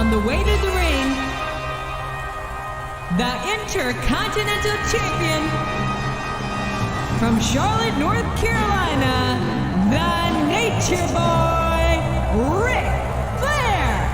On the way to the ring, the Intercontinental Champion from Charlotte, North Carolina, the Nature Boy, Ric Flair.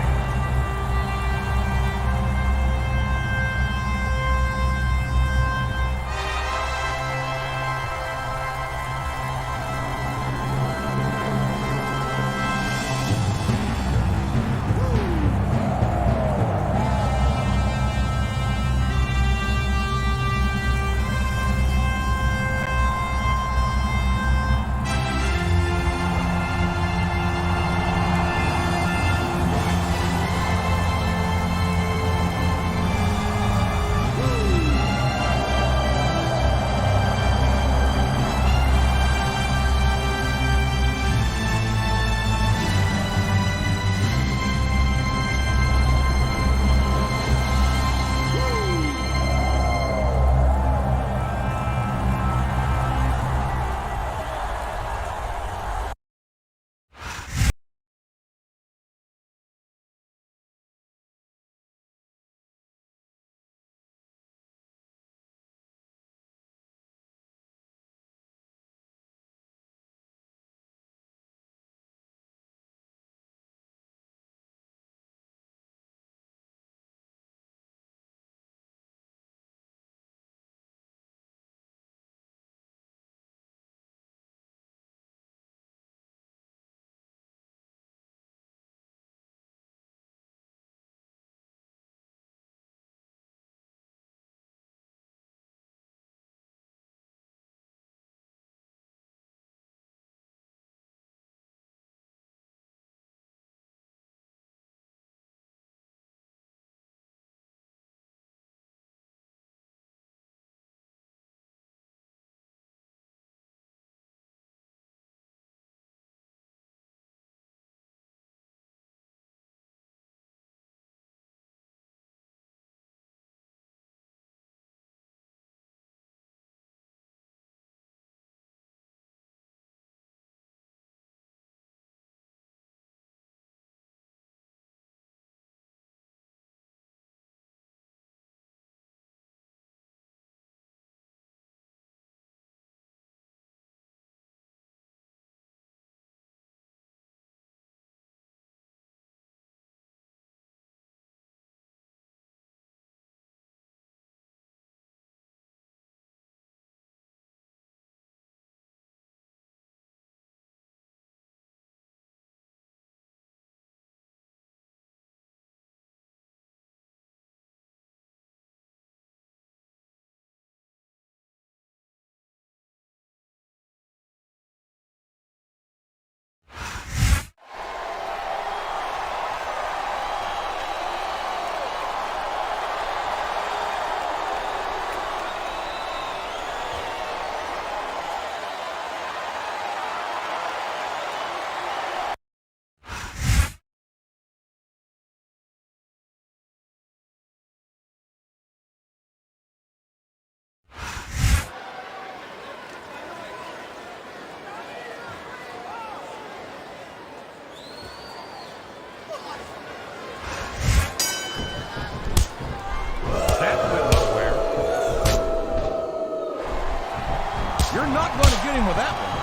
You're not going to get him with that one.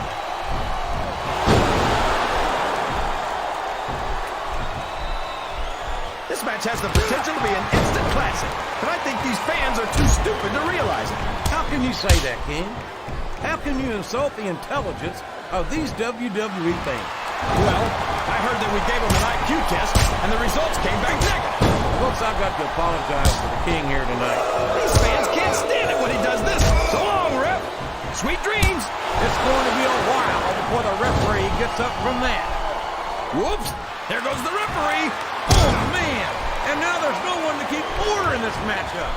This match has the potential to be an instant classic, but I think these fans are too stupid to realize it. How can you say that, King? How can you insult the intelligence of these WWE fans? Well, I heard that we gave them an IQ test, and the results came back negative. Folks, I've got to apologize for the King here tonight. These fans can't stand it when he does this. So long, ref. Sweet dreams. It's going to be a while before the referee gets up from that. Whoops. There goes the referee. Oh, man. And now there's no one to keep order in this matchup.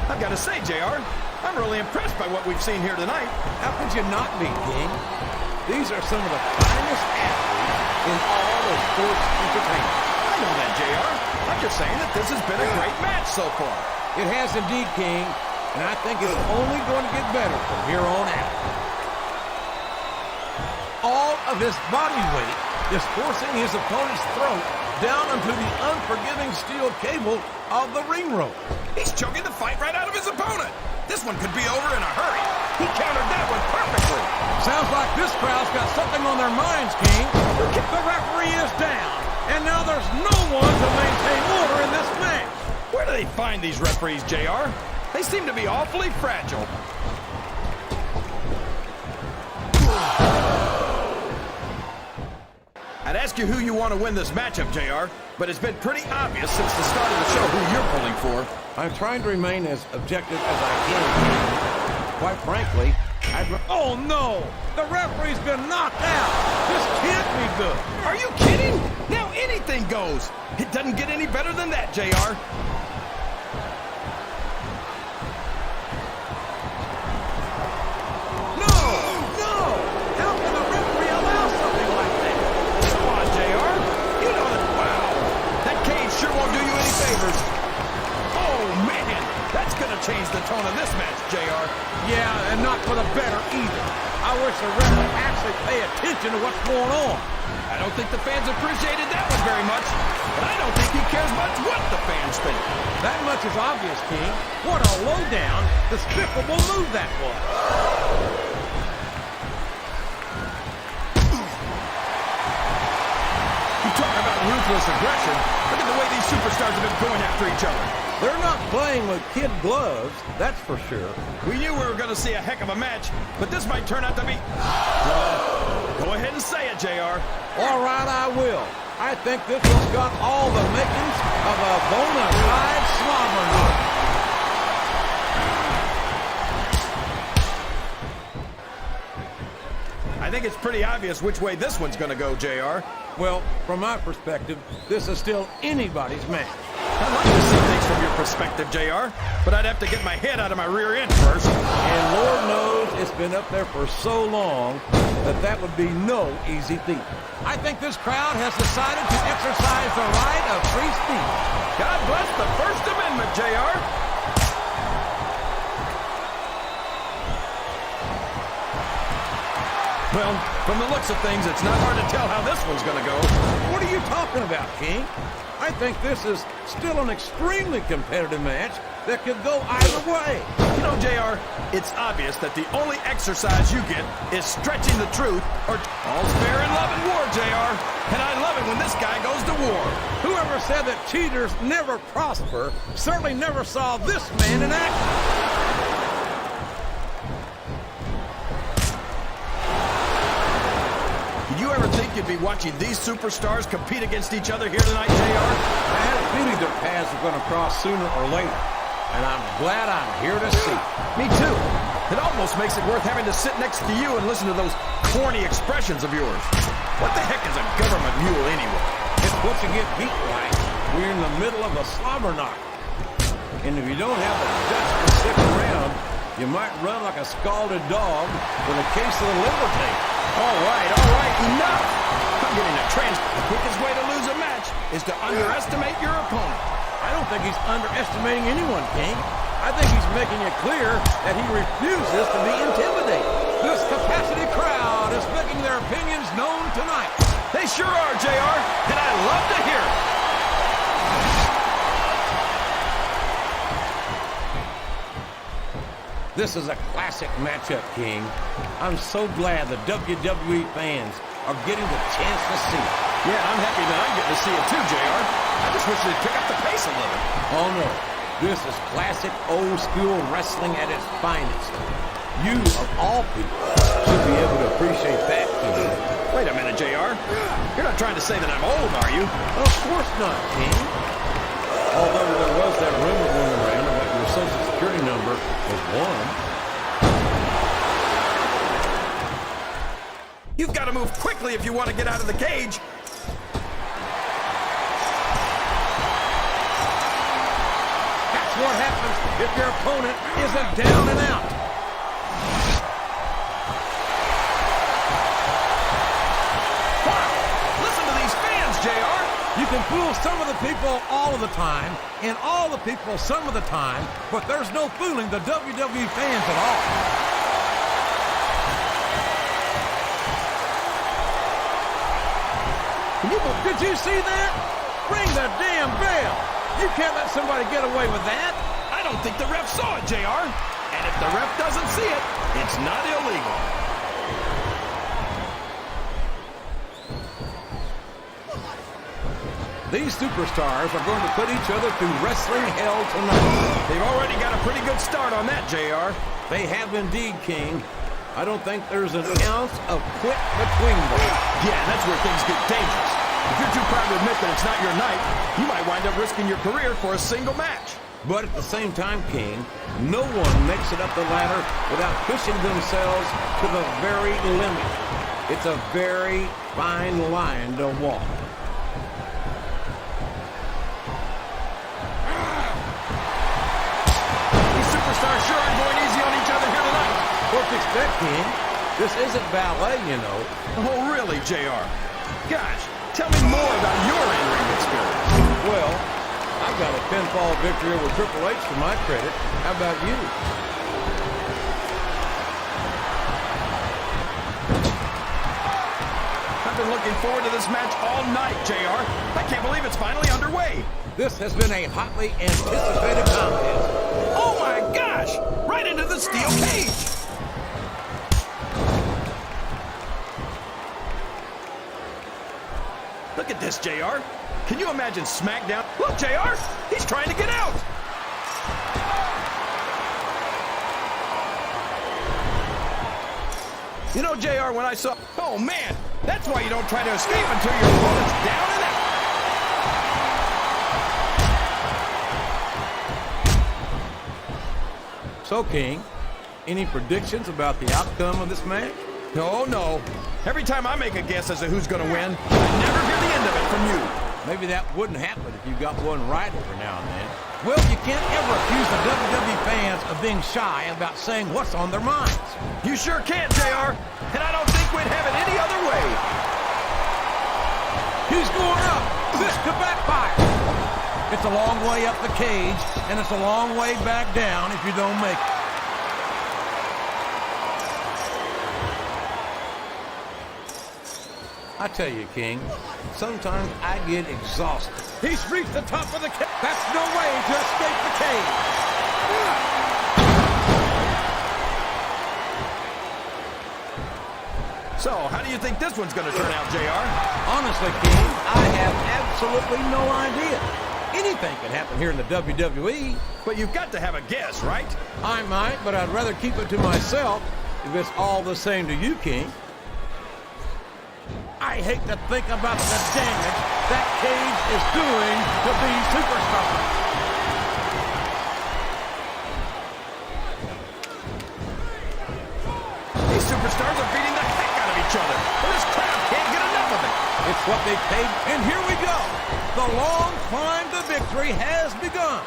I've got to say, JR, I'm really impressed by what we've seen here tonight. How could you not be, King? These are some of the finest athletes in all of sports entertainment. I know that, JR. I'm just saying that this has been a great match so far. It has indeed, King, and I think it's only going to get better from here on out. All of his body weight is forcing his opponent's throat down onto the unforgiving steel cable of the ring rope. He's choking the fight right out of his opponent. This one could be over in a hurry. He countered that one perfectly. Sounds like this crowd's got something on their minds, King. The referee is down, and now there's no one to maintain order in this match. Where do they find these referees, JR? They seem to be awfully fragile. I'd ask you who you want to win this matchup, JR, but it's been pretty obvious since the start of the show who you're pulling for. I'm trying to remain as objective as I can. Quite frankly, oh no! The referee's been knocked out! This can't be good! Are you kidding? Now anything goes! It doesn't get any better than that, JR. No! No! How can the referee allow something like that? Come on, JR. You know that. Wow! That cage sure won't do you any favors. Oh, man! That's gonna change the tone of this match, JR. Yeah, and not for the better either. I wish the ref would actually pay attention to what's going on. I don't think the fans appreciated that one very much, but I don't think he cares much what the fans think. That much is obvious, King. What a low-down, despicable move that was. You talk about ruthless aggression. Look at the way these superstars have been going after each other. They're not playing with kid gloves, that's for sure. We knew we were going to see a heck of a match, but this might turn out to be... Go ahead and say it, JR. All right, I will. I think this one's got all the makings of a bona fide slobber knocker. I think it's pretty obvious which way this one's going to go, JR. Well, from my perspective, this is still anybody's match. I'd like to see things from your perspective, JR, but I'd have to get my head out of my rear end first. And Lord knows it's been up there for so long that that would be no easy feat. I think this crowd has decided to exercise the right of free speech. God bless the First Amendment, JR. Well, from the looks of things, it's not hard to tell how this one's going to go. What are you talking about, King? I think this is still an extremely competitive match that could go either way. You know, JR, it's obvious that the only exercise you get is stretching the truth, or all's fair in love and war, JR. And I love it when this guy goes to war. Whoever said that cheaters never prosper certainly never saw this man in action. Did you ever think you'd be watching these superstars compete against each other here tonight, JR? I had a feeling their paths were going to cross sooner or later, and I'm glad I'm here to see. Me too. It almost makes it worth having to sit next to you and listen to those corny expressions of yours. What the heck is a government mule anyway? It's what you get beat like. We're in the middle of a slobber knock. And if you don't have the guts to stick around, you might run like a scalded dog with a case of the liver tape. All right, enough! I'm getting a trans. The quickest way to lose a match is to underestimate your opponent. I don't think he's underestimating anyone, King. I think he's making it clear that he refuses to be intimidated. This capacity crowd is making their opinions known tonight. They sure are, JR, and I love to hear it. This is a classic matchup, King. I'm so glad the WWE fans are getting the chance to see it. Yeah, I'm happy that I'm getting to see it too, JR. I just wish they'd pick up the pace a little. Oh, no. This is classic old-school wrestling at its finest. You, of all people, should be able to appreciate that, King. Wait a minute, JR. You're not trying to say that I'm old, are you? Of course not, King. Although there was that rumor going around about your Social Security number was 1. You've got to move quickly if you want to get out of the cage. That's what happens if your opponent isn't down and out. Wow! Listen to these fans, JR. You can fool some of the people all of the time, and all the people some of the time, but there's no fooling the WWE fans at all. Did you see that? Ring the damn bell. You can't let somebody get away with that. I don't think the ref saw it, JR. And if the ref doesn't see it, it's not illegal. These superstars are going to put each other through wrestling hell tonight. They've already got a pretty good start on that, JR. They have indeed, King. I don't think there's an ounce of quit between them. Yeah, that's where things get dangerous. If you're too proud to admit that it's not your night, you might wind up risking your career for a single match. But at the same time, King, no one makes it up the ladder without pushing themselves to the very limit. It's a very fine line to walk. These superstars sure aren't going easy on each other here tonight. What to expect, King? This isn't ballet, you know. Oh, really, JR? Gosh, tell me more about your in-ring experience. Well, I've got a pinfall victory over Triple H to my credit. How about you? I've been looking forward to this match all night, JR. I can't believe it's finally underway. This has been a hotly anticipated contest. Oh, my gosh! Right into the steel cage! Look at this, JR. Can you imagine SmackDown? Look, JR! He's trying to get out! You know, JR, when I saw... Oh, man! That's why you don't try to escape until your opponent's down and out! So, King, any predictions about the outcome of this match? No, no. Every time I make a guess as to who's going to win, I never hear the end of it from you. Maybe that wouldn't happen if you got one right every now and then. Well, you can't ever accuse the WWE fans of being shy about saying what's on their minds. You sure can't, JR. And I don't think we'd have it any other way. He's going up. This could backfire. It's a long way up the cage, and it's a long way back down if you don't make it. I tell you, King, sometimes I get exhausted. He's reached the top of the cage. That's no way to escape the cage. So, how do you think this one's going to turn out, JR? Honestly, King, I have absolutely no idea. Anything could happen here in the WWE. But you've got to have a guess, right? I might, but I'd rather keep it to myself if it's all the same to you, King. I hate to think about the damage that cage is doing to these superstars. These superstars are beating the heck out of each other, but this crowd can't get enough of it. It's what they paid, and here we go. The long climb to victory has begun.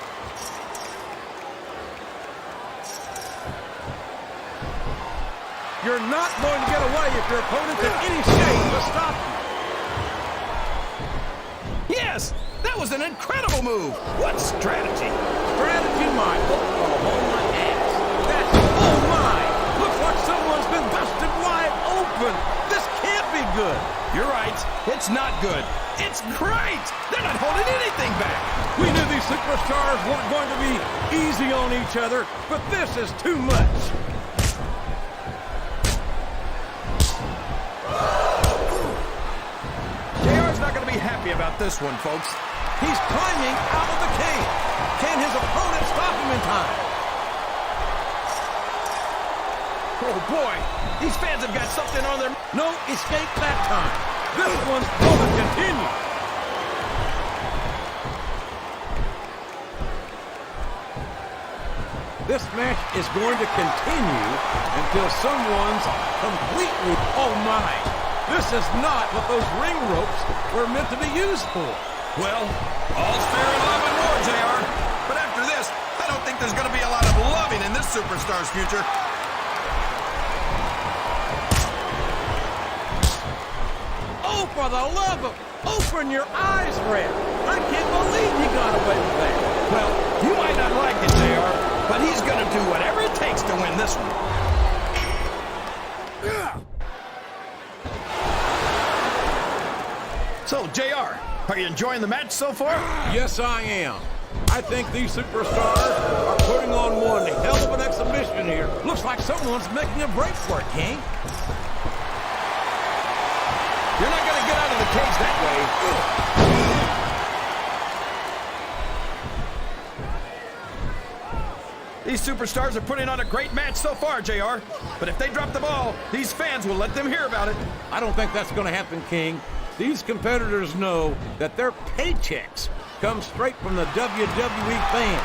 You're not going to get away if your opponent's in any shape to stop you. Yes, that was an incredible move. What strategy? Strategy, Michael. Oh, my ass. That's, oh, my. Looks like someone's been busted wide open. This can't be good. You're right. It's not good. It's great. They're not holding anything back. We knew these superstars weren't going to be easy on each other, but this is too much. JR's not going to be happy about this one, folks. He's climbing out of the cage. Can his opponent stop him in time? Oh, boy. These fans have got something on their... No escape that time. This one's going to continue. This match is going to continue until someone's completely... Oh, my. This is not what those ring ropes were meant to be used for. Well, all's fair in love and war, JR. But after this, I don't think there's going to be a lot of loving in this superstar's future. Oh, for the love of... Open your eyes, Red. I can't believe he got away with that. Well, you might not like it, JR, but he's going to do whatever it takes to win this one. So, JR, are you enjoying the match so far? Yes, I am. I think these superstars are putting on one hell of an exhibition here. Looks like someone's making a break for it, King. You're not going to get out of the cage that way. These superstars are putting on a great match so far, JR. But if they drop the ball, these fans will let them hear about it. I don't think that's going to happen, King. These competitors know that their paychecks come straight from the WWE fans.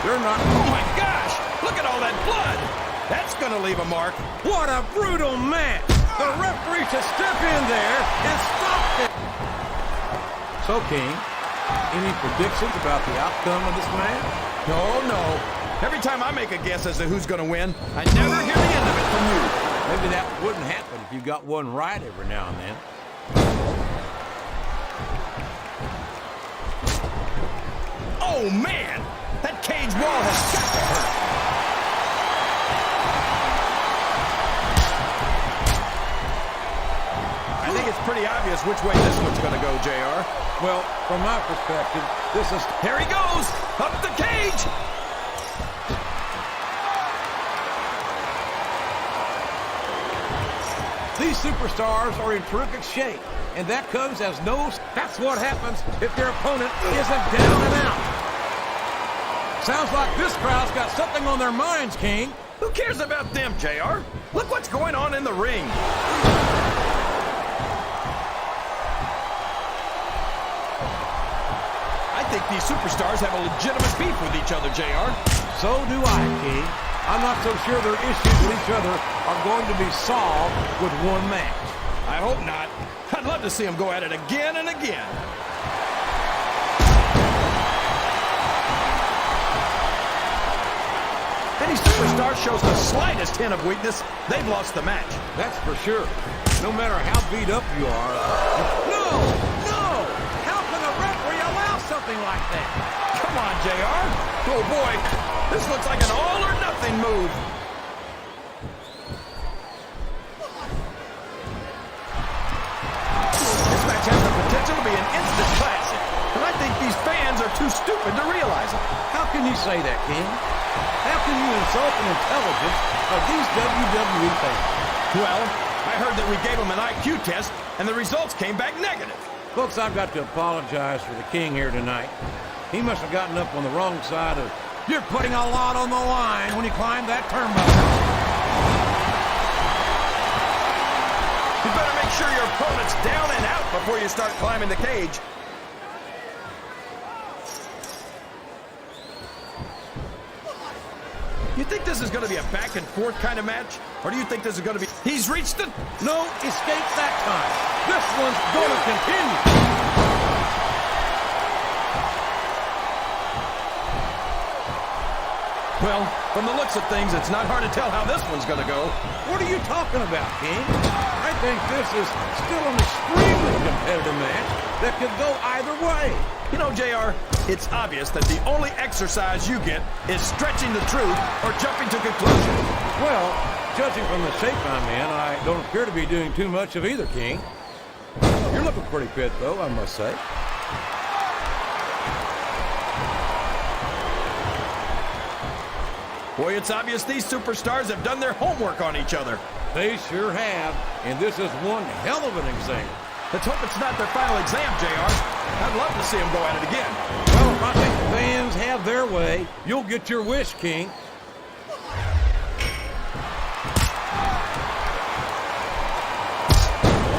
They're not... Oh, my gosh! Look at all that blood! That's going to leave a mark. What a brutal match! The referee should step in there and stop it. So, King, any predictions about the outcome of this match? No. Every time I make a guess as to who's going to win, I never hear the end of it from you. Maybe that wouldn't happen if you got one right every now and then. Oh, man! That cage wall has got to hurt. I think it's pretty obvious which way this one's going to go, JR. Well, from my perspective, this is... Here he goes! Up the cage! These superstars are in terrific shape, and that comes as no... That's what happens if your opponent isn't down and out. Sounds like this crowd's got something on their minds, King. Who cares about them, JR? Look what's going on in the ring. I think these superstars have a legitimate beef with each other, JR. So do I, King. I'm not so sure their issues with each other are going to be solved with one match. I hope not. I'd love to see them go at it again and again. Any superstar shows the slightest hint of weakness, they've lost the match. That's for sure. No matter how beat up you are. No! How can a referee allow something like that? Come on, JR. Oh, boy. This looks like an all-or-nothing move. This match has the potential to be an instant classic, but I think these fans are too stupid to realize it. How can you say that, King? How can you insult the intelligence of these WWE fans? Well, I heard that we gave them an IQ test, and the results came back negative. Folks, I've got to apologize for the King here tonight. He must have gotten up on the wrong side of... You're putting a lot on the line when you climb that turnbuckle. You better make sure your opponent's down and out before you start climbing the cage. You think this is going to be a back-and-forth kind of match? Or do you think this is going to be... He's reached the... No escape that time. This one's going to continue. Well, from the looks of things, it's not hard to tell how this one's going to go. What are you talking about, King? I think this is still an extremely competitive match that could go either way. You know, JR, it's obvious that the only exercise you get is stretching the truth or jumping to conclusions. Well, judging from the shape I'm in, I don't appear to be doing too much of either, King. You're looking pretty fit, though, I must say. Boy, it's obvious these superstars have done their homework on each other. They sure have, and this is one hell of an exam. Let's hope it's not their final exam, JR. I'd love to see them go at it again. Well, if I think the fans have their way, you'll get your wish, King.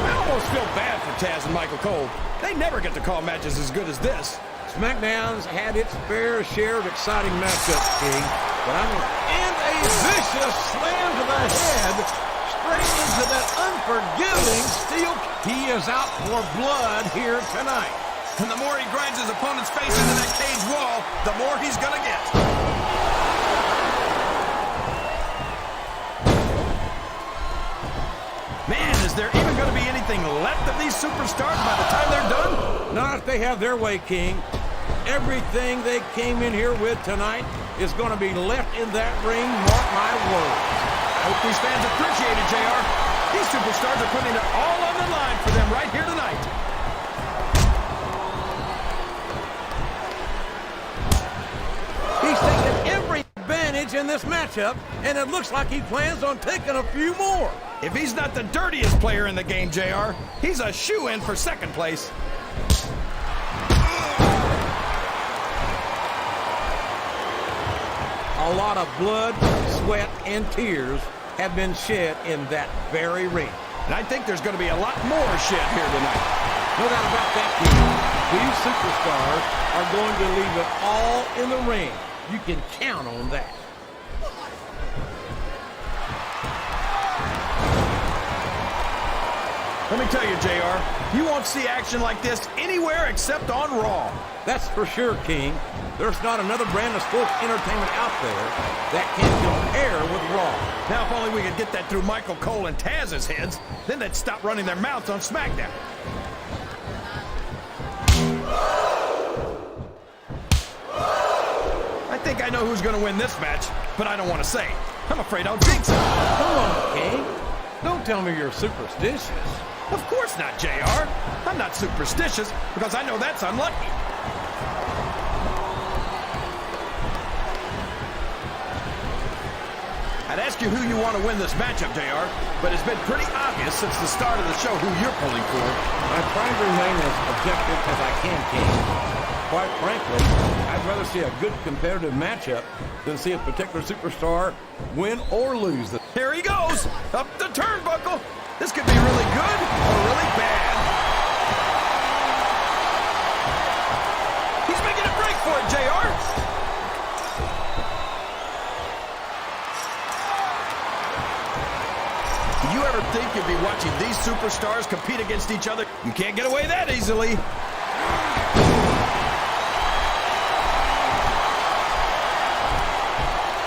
I almost feel bad for Taz and Michael Cole. They never get to call matches as good as this. SmackDown's had its fair share of exciting matchups, King. And a vicious slam to the head, straight into that unforgiving steel. He is out for blood here tonight. And the more he grinds his opponent's face into that cage wall, the more he's going to get. Man, is there even going to be anything left of these superstars by the time they're done? Not if they have their way, King. Everything they came in here with tonight is going to be left in that ring, mark my words. I hope these fans appreciate it, JR. These superstars are putting it all on the line for them right here tonight. advantage in this matchup, and it looks like he plans on taking a few more. If he's not the dirtiest player in the game, JR, he's a shoo-in for second place. A lot of blood, sweat, and tears have been shed in that very ring. And I think there's going to be a lot more shed here tonight. No doubt about that, King. These superstars are going to leave it all in the ring. You can count on that. Let me tell you, JR, you won't see action like this anywhere except on Raw. That's for sure, King. There's not another brand of sports entertainment out there that can compare with Raw. Now, if only we could get that through Michael Cole and Taz's heads, then they'd stop running their mouths on SmackDown. I think I know who's going to win this match, but I don't want to say. I'm afraid I'll jinx it. Come on, King. Don't tell me you're superstitious. Of course not, JR. I'm not superstitious because I know that's unlucky. I'd ask you who you want to win this matchup, JR, but it's been pretty obvious since the start of the show who you're pulling for. I try to remain as objective as I can, King. Quite frankly, I'd rather see a good competitive matchup than see a particular superstar win or lose. Here he goes, up the turnbuckle. This could be really good or really bad. He's making a break for it, JR. Do you ever think you'd be watching these superstars compete against each other? You can't get away that easily.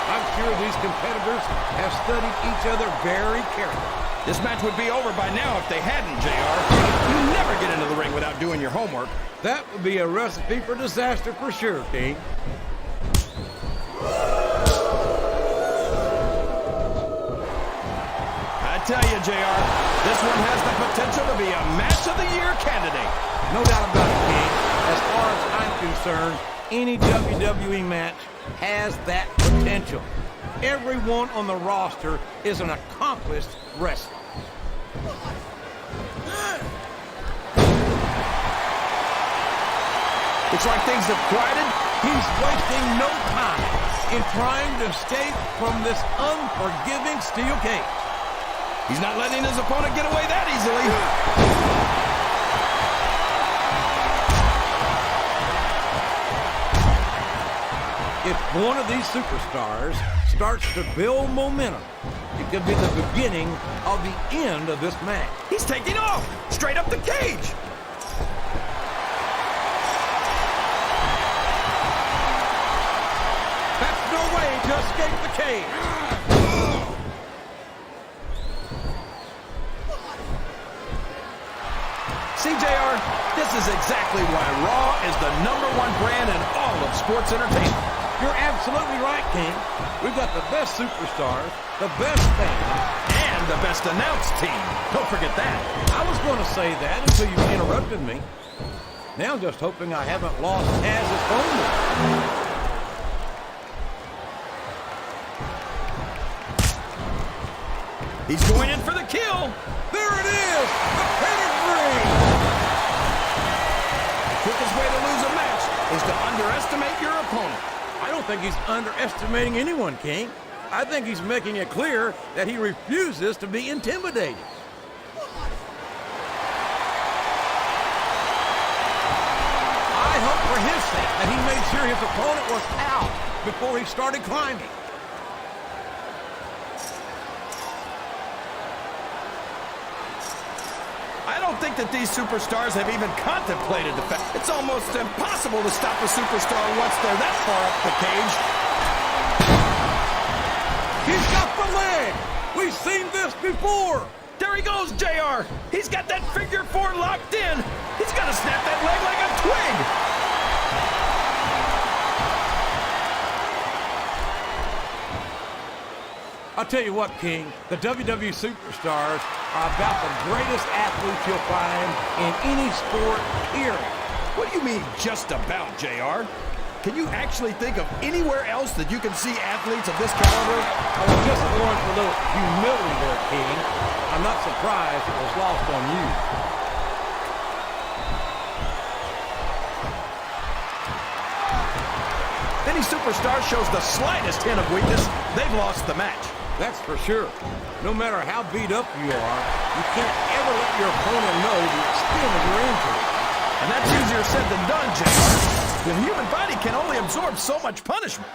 I'm sure these competitors have studied each other very carefully. This match would be over by now if they hadn't, JR. You never get into the ring without doing your homework. That would be a recipe for disaster for sure, King. I tell you, JR, this one has the potential to be a Match of the Year candidate. No doubt about it, King. As far as I'm concerned, any WWE match has that potential. Everyone on the roster is an accomplished wrestler. Looks like things have quieted. He's wasting no time in trying to escape from this unforgiving steel cage. He's not letting his opponent get away that easily. If one of these superstars starts to build momentum, it could be the beginning of the end of this match. He's taking off, straight up the cage. That's no way to escape the cage. See, JR, this is exactly why Raw is the #1 brand in all of sports entertainment. You're absolutely right, King. We've got the best superstars, the best fans, And the best announced team. Don't forget that. I was going to say that until you interrupted me. Now I'm just hoping I haven't lost Taz's phone number. He's going in for the kill. There it is! The pedigree! Quickest way to lose a match is to underestimate your opponent. I don't think he's underestimating anyone, King. I think he's making it clear that he refuses to be intimidated. I hope for his sake that he made sure his opponent was out before he started climbing. I don't think that these superstars have even contemplated the fact. It's almost impossible to stop a superstar once they're that far up the cage. He's got the leg! We've seen this before! There he goes, JR. He's got that figure 4 locked in. He's got to snap that leg like a twig. I'll tell you what, King, the WWE superstars are about the greatest athletes you'll find in any sport, period. What do you mean, just about, JR? can you actually think of anywhere else that you can see athletes of this caliber? I was just going for a little humility there, King. I'm not surprised it was lost on you. Any superstar shows the slightest hint of weakness, they've lost the match. That's for sure. No matter how beat up you are, you can't ever let your opponent know the extent of your injury. And that's easier said than done, JR. The human body can only absorb so much punishment.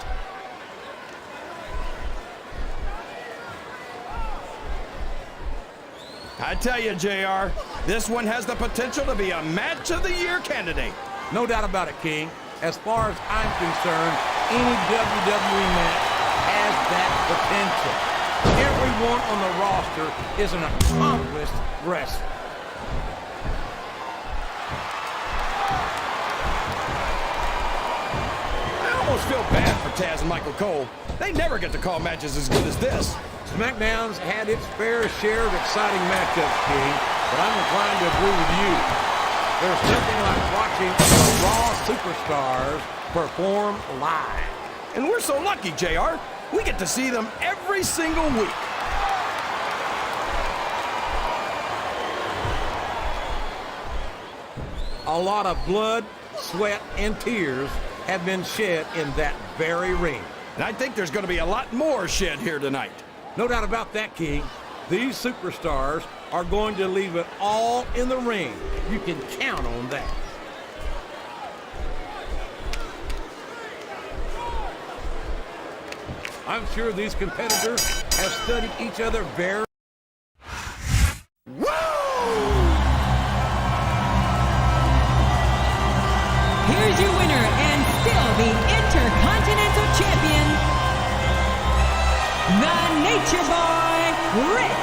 I tell you, JR, this one has the potential to be a Match of the Year candidate. No doubt about it, King. As far as I'm concerned, any WWE match has that potential. Everyone on the roster is an accomplished wrestler. I almost feel bad for Taz and Michael Cole. They never get to call matches as good as this. SmackDown's had its fair share of exciting matchups, King, but I'm inclined to agree with you. There's nothing like watching the Raw superstars perform live. And we're so lucky, JR. We get to see them every single week. A lot of blood, sweat, and tears have been shed in that very ring. And I think there's going to be a lot more shed here tonight. No doubt about that, King. These superstars are going to leave it all in the ring. You can count on that. I'm sure these competitors have studied each other very Here's your winner and still the Intercontinental Champion, the Nature Boy, Ric